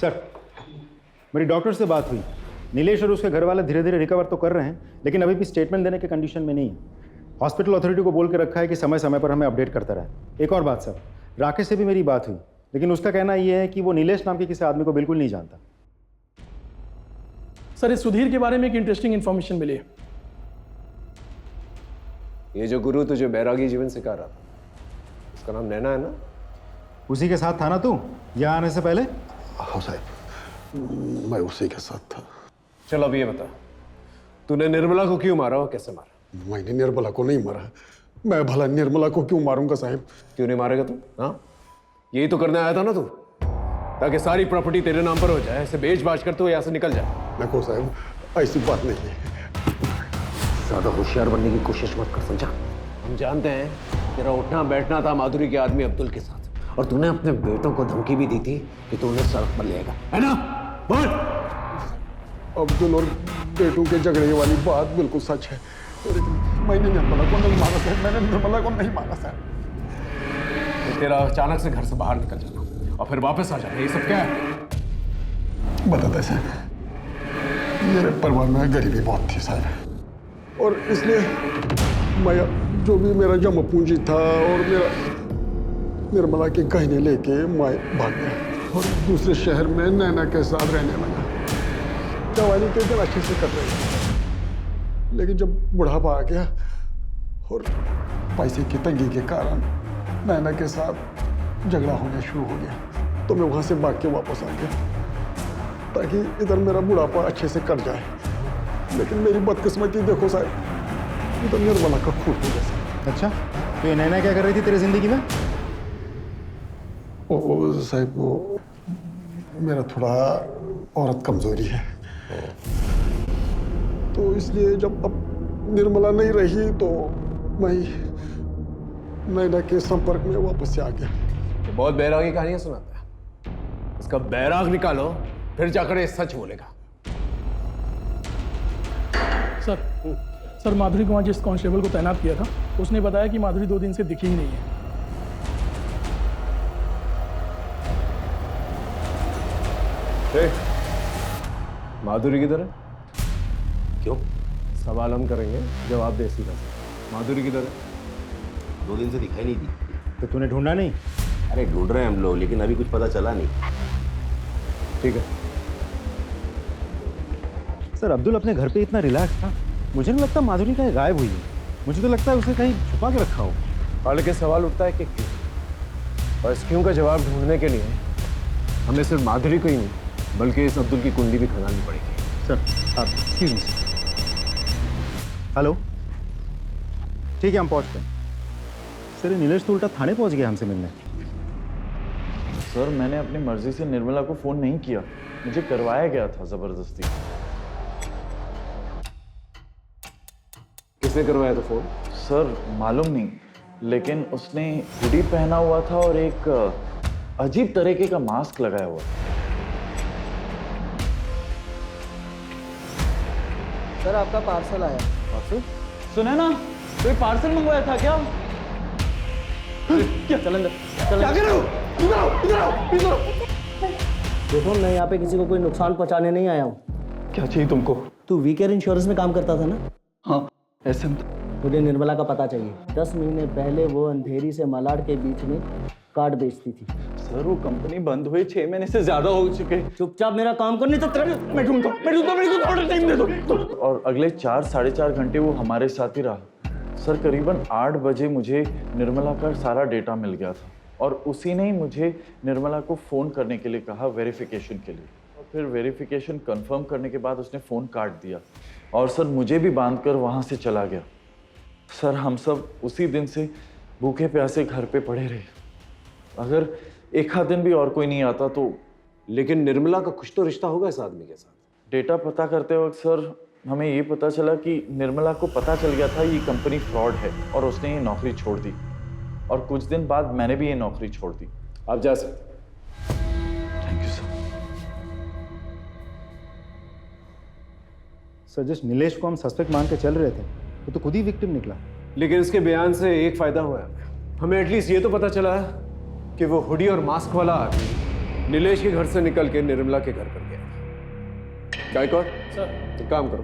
सर, मेरी डॉक्टर से बात हुई। नीलेश और उसके घर वाले धीरे धीरे रिकवर तो कर रहे हैं, लेकिन अभी भी स्टेटमेंट देने के कंडीशन में नहीं है। हॉस्पिटल अथॉरिटी को बोल के रखा है कि समय समय पर हमें अपडेट करता रहे। एक और बात सर, राकेश से भी मेरी बात हुई, लेकिन उसका कहना यह है कि वो नीलेश नाम के किसी आदमी को बिल्कुल नहीं जानता। सर, इस सुधीर के बारे में एक इंटरेस्टिंग इन्फॉर्मेशन मिली है। ये जो गुरु तुझे बैरागी जीवन सिखा रहा था, उसका नाम नैना है ना? उसी के साथ था ना तू यहाँ आने से पहले? हाँ साहब, मैं उसी के साथ था। चल अब ये बता, तूने निर्मला को क्यों मारा और कैसे मारा? मैंने निर्मला को नहीं मारा। मैं भला निर्मला को क्यों मारूंगा साहब? क्यों नहीं मारेगा तू? हाँ, यही तो करने आया था ना तू, ताकि सारी प्रॉपर्टी तेरे नाम पर हो जाए, ऐसे बेच बाच कर तू यहाँ से निकल जाए। देखो साहब, ऐसी बात नहीं है। ज्यादा होशियार बनने की कोशिश मत कर, समझा? हम जानते हैं तेरा उठना बैठना था माधुरी के आदमी अब्दुल के साथ, और तूने अपने बेटों को धमकी भी दी थी कि तू उन्हें सड़क पर लेगा, है ना? बोल। अब्दुल और बेटों के झगड़े वाली बात बिल्कुल सच है। मैंने निर्मला को नहीं मारा साहब, मैंने निर्मला को नहीं मारा साहब। तेरा अचानक से घर से बाहर निकल जाना और फिर वापस आ जाना, ये सब क्या है? बताते साहब, मेरे परिवार में गरीबी बहुत थी साहब, और इसलिए मैं जो भी मेरा जमा पूंजी था और मेरा निर्मला के गहने लेके मैं भाग गया और दूसरे शहर में नैना के साथ रहने लगा। जवानी के दिन अच्छे से कर रहे थे, लेकिन जब बुढ़ापा आ गया और पैसे की तंगी के कारण नैना के साथ झगड़ा होना शुरू हो गया, तो मैं वहां से भाग के वापस आ गया ताकि इधर मेरा बुढ़ापा अच्छे से कट जाए। लेकिन मेरी बदकिस्मती देखो साहब, इधर निर्मला का खून हो गया। अच्छा, तो ये नैना क्या कर रही थी तेरी जिंदगी में? ओ साहब, वो मेरा थोड़ा औरत कमजोरी है, तो इसलिए जब अब निर्मला नहीं रही तो मैं नैना के संपर्क में वापस से आ गया। तो बहुत बैरागी कहानियां सुनाता है, इसका बैराग निकालो, फिर जाकर ये सच बोलेगा। सर, माधुरी को वहाँ जिस कांस्टेबल को तैनात किया था, उसने बताया कि माधुरी 2 दिन से दिखी ही नहीं है। माधुरी किधर है? क्यों? सवाल हम करेंगे, जवाब दे सीधा। माधुरी किधर है? 2 दिन से दिखाई नहीं दी। तो तूने ढूंढा नहीं? अरे ढूंढ रहे हैं हम लोग, लेकिन अभी कुछ पता चला नहीं। ठीक है सर, अब्दुल अपने घर पे इतना रिलैक्स था, मुझे नहीं लगता माधुरी कहीं गायब हुई है। मुझे तो लगता है उसे कहीं छुपा के रखा हो। हाल के सवाल उठता है कि क्यों, और इस क्यों का जवाब ढूंढने के लिए हमें सिर्फ माधुरी को ही नहीं बल्कि इस अब्दुल की कुंडली भी खंगालनी पड़ेगी। सर, आप एक्सक्यूज मी। हेलो, ठीक है, हम पहुंचते हैं। सर, नीलेश तो उल्टा थाने पहुंच गया हमसे मिलने। सर, मैंने अपनी मर्जी से निर्मला को फोन नहीं किया, मुझे करवाया गया था जबरदस्ती। किसने करवाया था फोन? सर, मालूम नहीं, लेकिन उसने हुडी पहना हुआ था और एक अजीब तरीके का मास्क लगाया हुआ था। सर, आपका पार्सल आया। पार्सल? सुने ना, कोई पार्सल मंगवाया था क्या? क्या? चल अंदर, चल। क्या कर रहे हो? इधर आओ, इधर आओ, इधर आओ। देखो, मैं यहाँ पे किसी को कोई नुकसान पहुँचाने नहीं आया हूँ। क्या चाहिए तुमको? तू वीकेयर इंश्योरेंस में काम करता था ना? हाँ, ऐसे में। मुझे निर्मला का पता चाहिए। 10 महीने पहले वो अंधेरी से मलाड के बीच में कार्ड बेचती थी। सर, वो कंपनी बंद हुई 6 महीने से ज्यादा हो चुके। चुपचाप मेरा काम करने तो मैं ढूंढता हूं, मेरे को थोड़ा टाइम दे दो। और अगले 4-4.5 घंटे वो हमारे साथ ही रहा। सर, करीबन 8 बजे मुझे निर्मला का सारा डेटा मिल गया था, और उसी ने मुझे निर्मला को फ़ोन करने के लिए कहा वेरिफिकेशन के लिए, और फिर वेरिफिकेशन कंफर्म करने के बाद उसने फ़ोन काट दिया, और सर मुझे भी बांधकर वहाँ से चला गया। सर, हम सब उसी दिन से भूखे प्यासे घर पे पड़े रहे। अगर एक आध दिन भी और कोई नहीं आता तो। लेकिन निर्मला का कुछ तो रिश्ता होगा इस आदमी के साथ। डेटा पता करते वक्त सर हमें ये पता चला कि निर्मला को पता चल गया था ये कंपनी फ्रॉड है, और उसने ये नौकरी छोड़ दी, और कुछ दिन बाद मैंने भी ये नौकरी छोड़ दी। आप जा सकते। Thank you sir. सर, जिस नीलेश को हम सस्पेक्ट मान के चल रहे थे, वो तो खुद ही विक्टिम निकला। लेकिन इसके बयान से एक फायदा हुआ है, हमें एटलीस्ट ये तो पता चला कि वो हुडी और मास्क वाला आदमी नीलेश के घर से निकल के निर्मला के घर पर गया। गायकवाड़ सर। तो काम करो,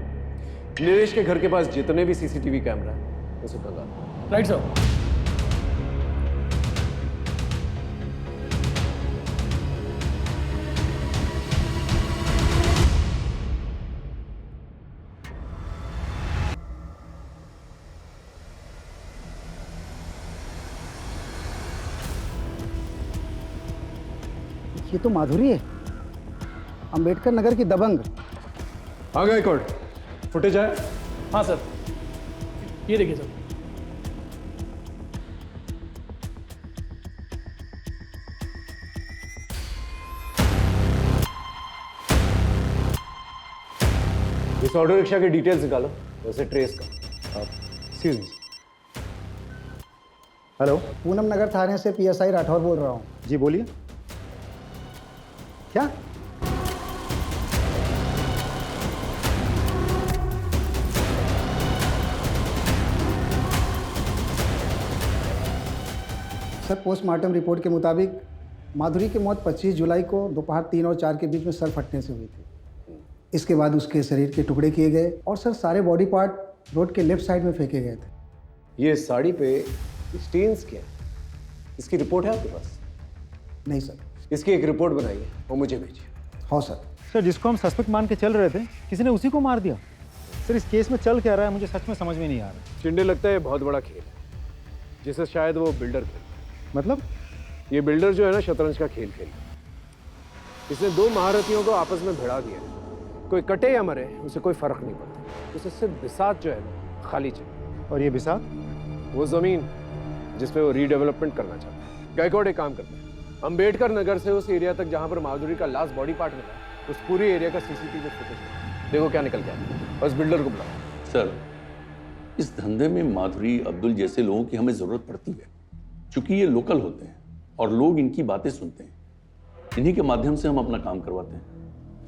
नीलेश के घर के पास जितने भी सीसीटीवी कैमरा है उसे कंगा दो। Right sir. ये तो माधुरी है, अंबेडकर नगर की दबंग। हाँ गायकवाड़, फुटेज आया? हाँ सर, ये देखिए सर। इस ऑटो रिक्शा की डिटेल्स निकालो, वैसे ट्रेस का। Excuse me. हेलो, पूनम नगर थाने से PSI राठौर बोल रहा हूँ। जी बोलिए। क्या? सर, पोस्टमार्टम रिपोर्ट के मुताबिक माधुरी की मौत 25 जुलाई को दोपहर 3 और 4 के बीच में सर फटने से हुई थी। इसके बाद उसके शरीर के टुकड़े किए गए और सर सारे बॉडी पार्ट रोड के लेफ्ट साइड में फेंके गए थे। ये साड़ी पे स्टेन्स क्या है? इसकी रिपोर्ट है आपके पास? नहीं सर। इसकी एक रिपोर्ट बनाइए और मुझे भेजिए। हाँ सर। सर, जिसको हम सस्पेक्ट मान के चल रहे थे, किसी ने उसी को मार दिया। सर, इस केस में चल क्या रहा है मुझे सच में समझ में नहीं आ रहा। चिंडे, लगता है बहुत बड़ा खेल है जिसे शायद वो बिल्डर खेल। मतलब? ये बिल्डर जो है ना, शतरंज का खेल खेल, इसने दो महारथियों को आपस में भिड़ा दिया। कोई कटे या मरे उसे कोई फर्क नहीं पड़ता, उसे सिर्फ बिसात जो है ना खाली चाहिए। और ये बिसात? वो जमीन जिसपे वो रीडेवलपमेंट करना चाहता है। गायकवाड़ एक काम करते हैं, अंबेडकर नगर से उस एरिया तक जहां पर माधुरी का लास्ट बॉडी पार्ट मिला, उस पूरे एरिया का सीसीटीवी फुटेज देखो क्या निकल गया। बस बिल्डर को बुलाओ। सर, इस धंधे में माधुरी, अब्दुल जैसे लोगों की हमें जरूरत पड़ती है, क्योंकि ये लोकल होते हैं और लोग इनकी बातें सुनते हैं। इन्हीं के माध्यम से हम अपना काम करवाते हैं,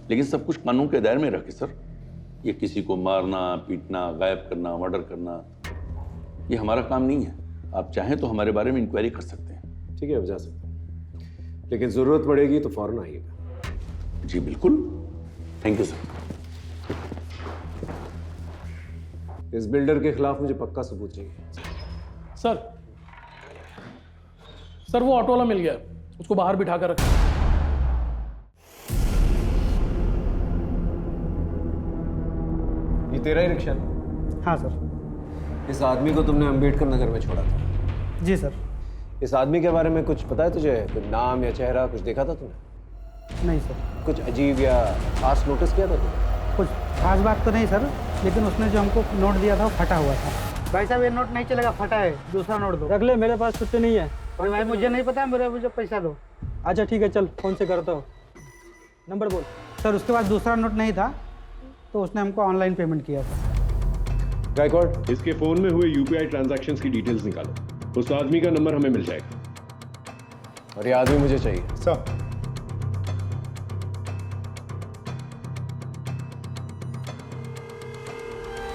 लेकिन सब कुछ कानून के दायरे में रखे सर। ये किसी को मारना, पीटना, गायब करना, मर्डर करना, ये हमारा काम नहीं है। आप चाहें तो हमारे बारे में इंक्वायरी कर सकते हैं। ठीक है, जा सकते हैं, लेकिन जरूरत पड़ेगी तो फौरन आइएगा। जी बिल्कुल, थैंक यू सर। इस बिल्डर के खिलाफ मुझे पक्का सबूत चाहिए। सर वो ऑटो वाला मिल गया, उसको बाहर बिठा कर रखा। ये तेरा ही रिक्शा? हाँ सर। इस आदमी को तुमने अंबेडकर नगर में छोड़ा था? जी सर। इस आदमी के बारे में कुछ पता है तुझे? कुछ नाम या चेहरा कुछ देखा था तूने? नहीं सर। कुछ अजीब या खास नोटिस किया था तुमने? कुछ खास बात तो नहीं सर, लेकिन उसने जो हमको नोट दिया था वो फटा हुआ था। भाई साहब, ये नोट नहीं चलेगा, फटा है, दूसरा नोट दो। रख ले, मेरे पास छुट्टी नहीं है। अरे भाई, मुझे नहीं पता, मुझे पैसा दो। अच्छा ठीक है, चल फोन से करता हूँ। नंबर बोल। सर, उसके पास दूसरा नोट नहीं था तो उसने हमको ऑनलाइन पेमेंट किया था। गायकवाड़, इसके फोन में हुए UPI ट्रांजैक्शंस की डिटेल्स निकालो, उस आदमी का नंबर हमें मिल जाएगा। और ये आदमी मुझे चाहिए। सर।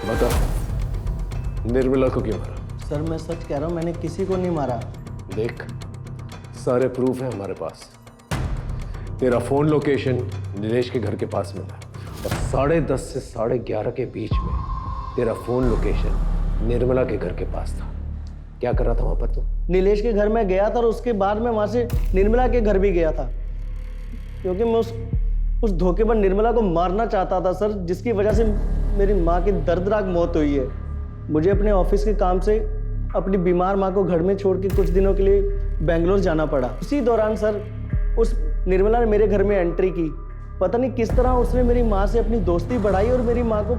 बता, निर्मला को क्यों मारा? सर, मैं सच कह रहा हूँ, मैंने किसी को नहीं मारा। देख, सारे प्रूफ हैं हमारे पास। तेरा फोन लोकेशन नीलेश के घर के पास मिला और 10:30 से 11:30 के बीच में तेरा फोन लोकेशन निर्मला के घर के पास था। क्या कर रहा था वहां पर तू? नीलेश के घर में गया था और उसके बाद में वहां से निर्मला के घर भी गया था, क्योंकि मैं उस धोखेबाज निर्मला को मारना चाहता था सर, जिसकी वजह से मेरी माँ की दर्दनाक मौत हुई है। मुझे अपने ऑफिस के काम से अपनी बीमार माँ को घर में छोड़ के कुछ दिनों के लिए बेंगलोर जाना पड़ा। उसी दौरान सर उस निर्मला ने मेरे घर में एंट्री की। पता नहीं किस तरह उसने मेरी माँ से अपनी दोस्ती बढ़ाई और मेरी माँ को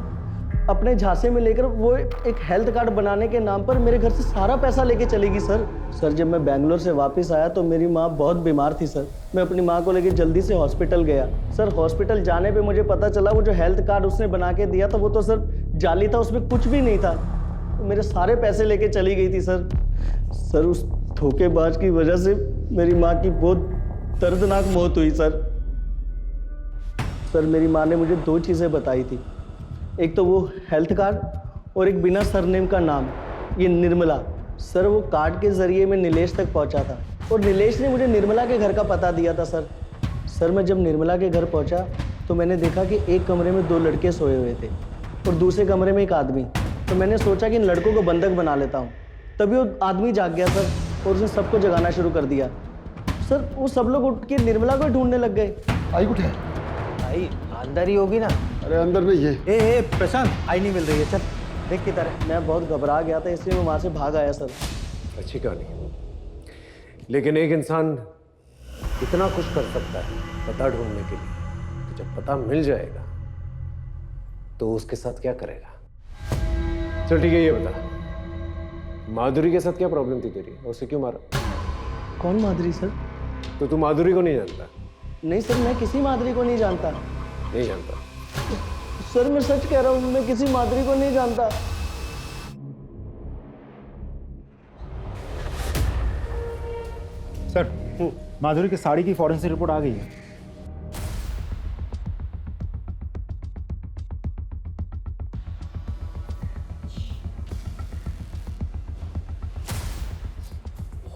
अपने झांसे में लेकर वो एक हेल्थ कार्ड बनाने के नाम पर मेरे घर से सारा पैसा लेके चली गई सर। जब मैं बेंगलोर से वापस आया तो मेरी माँ बहुत बीमार थी सर। मैं अपनी माँ को लेकर जल्दी से हॉस्पिटल गया सर। हॉस्पिटल जाने पे मुझे पता चला वो जो हेल्थ कार्ड उसने बना के दिया था वो तो सर जाली था, उसमें कुछ भी नहीं था। मेरे सारे पैसे लेके चली गई थी सर। उस धोखेबाज की वजह से मेरी माँ की बहुत दर्दनाक मौत हुई सर। मेरी माँ ने मुझे 2 चीज़ें बताई थी, एक तो वो हेल्थ कार्ड और एक बिना सरनेम का नाम, ये निर्मला। सर वो कार्ड के ज़रिए मैं नीलेश तक पहुंचा था और नीलेश ने मुझे निर्मला के घर का पता दिया था सर। सर मैं जब निर्मला के घर पहुंचा तो मैंने देखा कि एक कमरे में 2 लड़के सोए हुए थे और दूसरे कमरे में एक आदमी। तो मैंने सोचा कि इन लड़कों को बंधक बना लेता हूँ। तभी वो आदमी जाग गया सर और उसने सबको जगाना शुरू कर दिया। सर वो सब लोग उठ के निर्मला को ढूंढने लग गए। आई कुछ है? आई अंदर ही होगी ना। अरे अंदर नहीं है। ए प्रशांत, आई नहीं मिल रही है, चल देख किधर है। मैं बहुत घबरा गया था इसलिए मैं वहाँ से भाग आया सर। अच्छी कहानी, लेकिन एक इंसान इतना कुछ कर सकता है पता ढूंढने के लिए, तो जब पता मिल जाएगा तो उसके साथ क्या करेगा? चल ठीक है, ये बता, माधुरी के साथ क्या प्रॉब्लम थी तेरी, उसे क्यों मारा? कौन माधुरी सर? तो तू माधुरी को नहीं जानता? नहीं सर, मैं किसी माधुरी को नहीं जानता। नहीं जानता? सर मैं सच कह रहा हूँ, मैं किसी माधुरी को नहीं जानता। सर माधुरी की साड़ी की फॉरेंसिक रिपोर्ट आ गई है।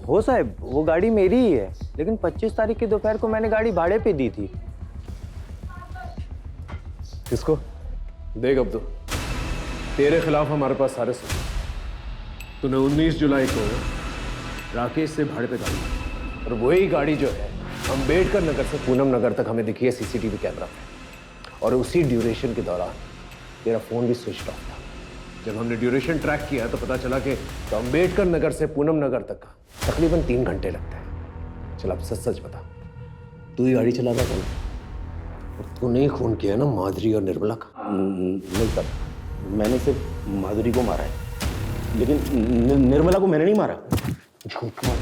हो साहब, वो गाड़ी मेरी ही है, लेकिन 25 तारीख की दोपहर को मैंने गाड़ी भाड़े पे दी थी। किसको? देख अब तो तेरे खिलाफ हमारे पास सारे सबूत। तूने 19 जुलाई को राकेश से भाड़े पे गाड़ी ली, और वही गाड़ी जो है अंबेडकर नगर से पूनम नगर तक हमें दिखी है सीसीटीवी कैमरा पे, और उसी ड्यूरेशन के दौरान तेरा फोन भी स्विच ऑफ था। जब हमने ड्यूरेशन ट्रैक किया तो पता चला कि तो अंबेडकर नगर से पूनम नगर तक का तकरीबन 3 घंटे लगते हैं। चल अब सच सच बता, तू ही गाड़ी चलाता था? और तूने ही खून किया ना माधुरी और निर्मला का? नहीं सर, मैंने सिर्फ माधुरी को मारा है, लेकिन निर्मला को मैंने नहीं मारा। झूठ मत,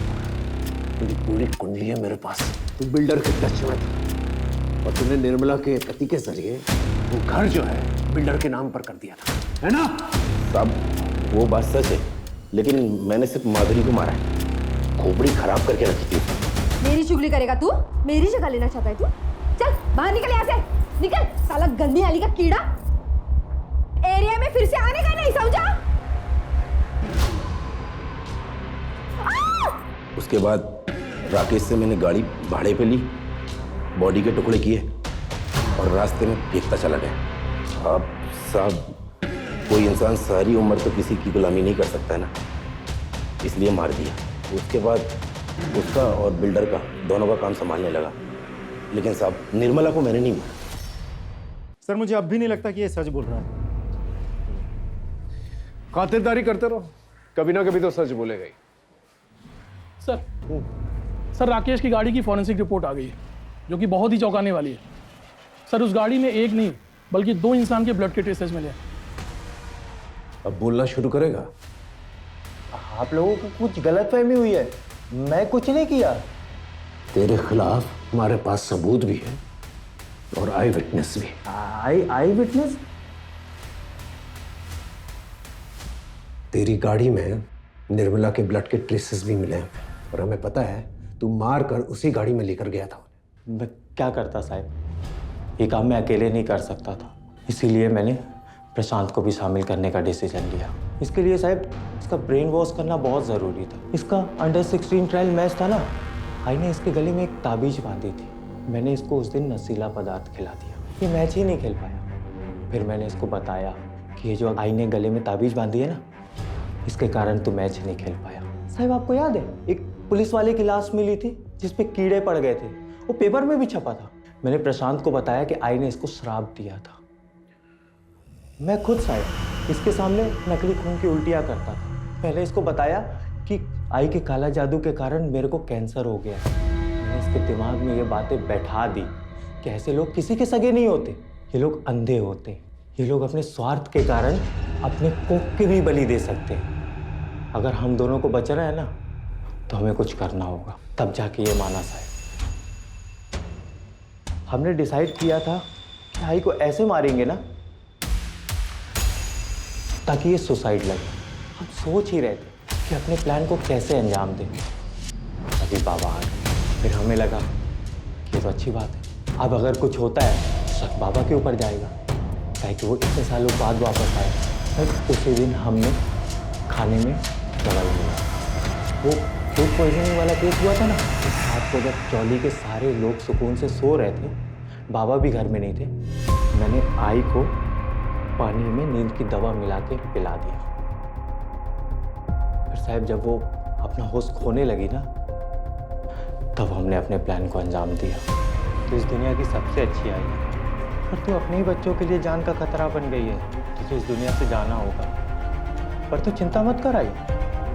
तेरी पूरी कुंडली है मेरे पास। तू बिल्डर के टच में था और तूने निर्मला के पति के जरिए वो घर जो है बिल्डर के नाम पर कर दिया था, है ना? साहब वो बात सच है, लेकिन मैंने सिर्फ माधुरी को मारा है। खोपड़ी खराब करके रखी थी। मेरी चुगली करेगा तू? मेरी जगह लेना चाहता है तू? चल बाहर निकल यहाँ से, निकल साला गंदी नाली का कीड़ा। एरिया में फिर से आने का नहीं, समझा? उसके बाद राकेश से मैंने गाड़ी भाड़े पे ली, बॉडी के टुकड़े किए और रास्ते में फेंकता चला गया। अब साहब कोई इंसान सारी उम्र तो किसी की गुलामी नहीं कर सकता है ना, इसलिए मार दिया। उसके बाद उसका और बिल्डर का दोनों का काम संभालने लगा, लेकिन साहब निर्मला को मैंने नहीं मारा। सर मुझे अब भी नहीं लगता कि ये सच बोल रहा है। खातिरदारी करते रहो, कभी ना कभी तो सच बोलेगा ही। सर राकेश की गाड़ी की फॉरेंसिक रिपोर्ट आ गई है, जो कि बहुत ही चौंकाने वाली है। सर उस गाड़ी में एक नहीं बल्कि 2 इंसान के ब्लड के ट्रेसेस मिले। अब बोलना शुरू करेगा? आप लोगों को कुछ गलतफहमी हुई है, मैं कुछ नहीं किया। तेरे खिलाफ हमारे पास सबूत भी है और आई विटनेस भी। आई विटनेस? तेरी गाड़ी में निर्मला के ब्लड के ट्रेसेस भी मिले हैं, और हमें पता है तू मार कर उसी गाड़ी में लेकर गया था। मैं क्या करता साहब, ये काम मैं अकेले नहीं कर सकता था, इसीलिए मैंने प्रशांत को भी शामिल करने का डिसीजन लिया। इसके लिए साहब इसका ब्रेन वॉश करना बहुत ज़रूरी था। इसका अंडर 16 ट्रायल मैच था ना, आई ने इसके गले में एक ताबीज बांधी थी। मैंने इसको उस दिन नशीला पदार्थ खिला दिया, ये मैच ही नहीं खेल पाया। फिर मैंने इसको बताया कि ये जो आई ने गले में ताबीज बांधी है ना, इसके कारण तो मैच नहीं खेल पाया। साहब आपको याद है एक पुलिस वाले की लाश मिली थी जिसपे कीड़े पड़ गए थे, वो पेपर में भी छपा था। मैंने प्रशांत को बताया कि आई ने इसको श्राप दिया था। मैं खुद साहब इसके सामने नकली खून की उल्टियाँ करता था। पहले इसको बताया कि आई के काला जादू के कारण मेरे को कैंसर हो गया। मैंने इसके दिमाग में ये बातें बैठा दी कि ऐसे लोग किसी के सगे नहीं होते, ये लोग अंधे होते। ये लोग अपने स्वार्थ के कारण अपने कोख के भी बलि दे सकते हैं। अगर हम दोनों को बचना है ना, तो हमें कुछ करना होगा। तब जाके ये माना साहब। हमने डिसाइड किया था कि आई को ऐसे मारेंगे ना ताकि ये सुसाइड लगे। हम सोच ही रहे थे कि अपने प्लान को कैसे अंजाम दें। अभी बाबा आ गए, फिर हमें लगा कि ये तो अच्छी बात है। अब अगर कुछ होता है तो शक बाबा के ऊपर जाएगा, ताकि वो इतने सालों बाद वापस आए। उसी दिन हमने खाने में दवाई मिला, वो फूड पॉइजनिंग वाला केस हुआ था ना, रात को जब चौली के सारे लोग सुकून से सो रहे थे, बाबा भी घर में नहीं थे, मैंने आई को पानी में नींद की दवा मिला के पिला दिया। फिर साहब जब वो अपना होश खोने लगी ना, तब हमने अपने प्लान को अंजाम दिया। तो इस दुनिया की सबसे अच्छी आई है, पर तू अपने ही बच्चों के लिए जान का खतरा बन गई है। तुझे इस दुनिया से जाना होगा, पर तू चिंता मत कर आई,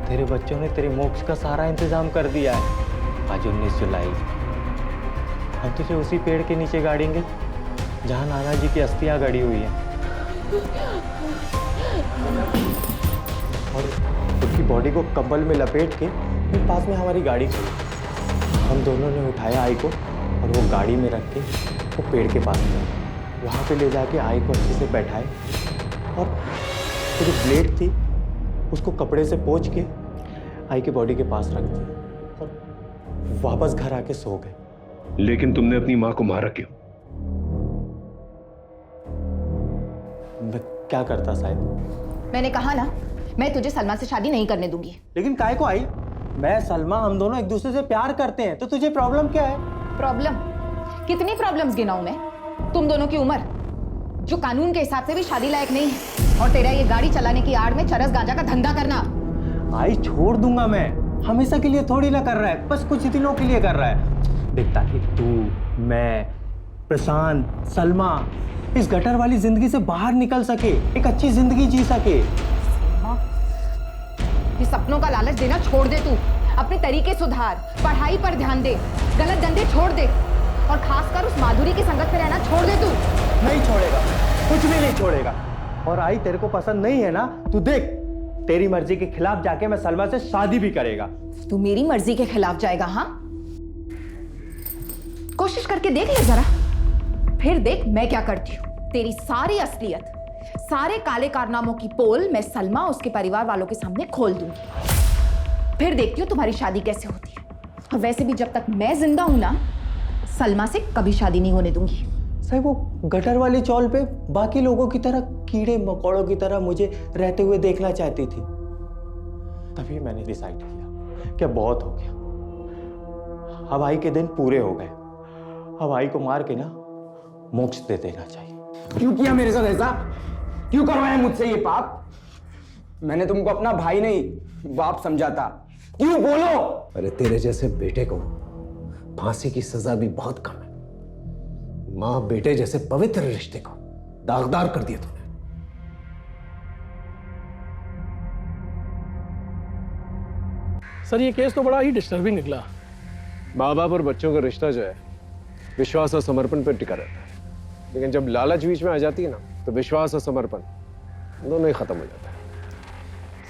तेरे बच्चों ने तेरे मोक्ष का सारा इंतजाम कर दिया है। आज 19 जुलाई, हम तुझे उसी पेड़ के नीचे गाड़ेंगे जहाँ नाना जी की अस्थियाँ गड़ी हुई हैं, और उसकी बॉडी को कंबल में लपेट के फिर पास में हमारी गाड़ी खड़ी। हम दोनों ने उठाया आई को और वो गाड़ी में रख के वो पेड़ के पास गए। वहाँ पे ले जाके आई को अच्छे से बैठाए और वो जो ब्लेड थी उसको कपड़े से पोंछ के आई के बॉडी के पास रख दिया और वापस घर आके सो गए। लेकिन तुमने अपनी माँ को मारा क्यों? मैं क्या करता साहब? मैंने कहा ना, मैं तुझे सलमा से शादी नहीं करने दूंगी। लेकिन काय को आई? मैं सलमा हम दोनों एक दूसरे से प्यार करते हैं, तो तुझे प्रॉब्लम क्या है? प्रॉब्लम? कितनी प्रॉब्लम्स गिनाऊं मैं? तुम दोनों की उम्र जो कानून के हिसाब से भी शादी लायक नहीं है, और तेरा ये गाड़ी चलाने की आड़ में चरस गांजा का धंधा करना। आई छोड़ दूंगा मैं, हमेशा के लिए थोड़ी ना कर रहा है, बस कुछ दिनों के लिए कर रहा है। देख, ताकि तू, मैं, प्रशांत, सलमा इस गटर वाली जिंदगी से बाहर निकल सके, एक अच्छी जिंदगी जी सके। ये सपनों का लालच देना छोड़ दे तू, अपने तरीके सुधार, पढ़ाई पर ध्यान दे, गलत धंधे छोड़ दे, और खासकर उस माधुरी की संगत में रहना छोड़ दे तू। नहीं छोड़ेगा, कुछ भी नहीं छोड़ेगा। और आई तेरे को पसंद नहीं है ना, तू देख, तेरी मर्जी के खिलाफ जाके मैं सलमा से शादी भी करेगा। तू मेरी मर्जी के खिलाफ जाएगा? हाँ, कोशिश करके देख ले जरा, फिर देख मैं क्या करती हूँ। तेरी सारी असलियत, सारे काले कारनामों की पोल मैं सलमा उसके परिवार वालों के सामने खोल दूंगी। फिर देखती हूँ तुम्हारी शादी कैसे होती है। और वैसे भी जब तक मैं जिंदा हूं ना, सलमा से कभी शादी नहीं होने दूंगी। साहब वो गटर वाली चौल पे बाकी लोगों की तरह कीड़े मकोड़ों की तरह मुझे रहते हुए देखना चाहती थी। तभी मैंने डिसाइड किया कि बहुत हो गया, अब आई के दिन पूरे हो गए, अब आई को मार के ना मोक्ष दे देना चाहिए। क्यों किया मेरे साथ ऐसा? क्यों करवाया मुझसे ये पाप? मैंने तुमको अपना भाई नहीं बाप समझा था। क्यों बोलो? अरे तेरे जैसे बेटे को फांसी की सजा भी बहुत कम है। मां बेटे जैसे पवित्र रिश्ते को दागदार कर दिया तूने। सर ये केस तो बड़ा ही डिस्टर्बिंग निकला। माँ बाप और बच्चों का रिश्ता जो है विश्वास और समर्पण पर टिका रहता है, लेकिन जब लालच बीच में आ जाती है ना, तो विश्वास और समर्पण दोनों ही खत्म हो जाता है।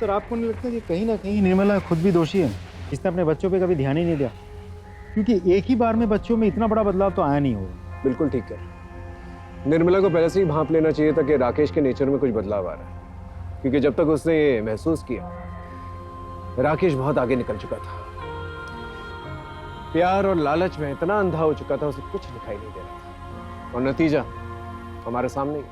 सर आपको नहीं लगता कि कहीं ना कहीं निर्मला खुद भी दोषी है? इसने अपने बच्चों पे कभी ध्यान ही नहीं दिया, क्योंकि एक ही बार में बच्चों में इतना बड़ा बदलाव तो आया नहीं होगा। बिल्कुल ठीक है, निर्मला को पहले से ही भांप लेना चाहिए था कि राकेश के नेचर में कुछ बदलाव आ रहा है, क्योंकि जब तक उसने ये महसूस किया राकेश बहुत आगे निकल चुका था। प्यार और लालच में इतना अंधा हो चुका था, उसे कुछ दिखाई नहीं दे रहा था, और नतीजा हमारे सामने ही।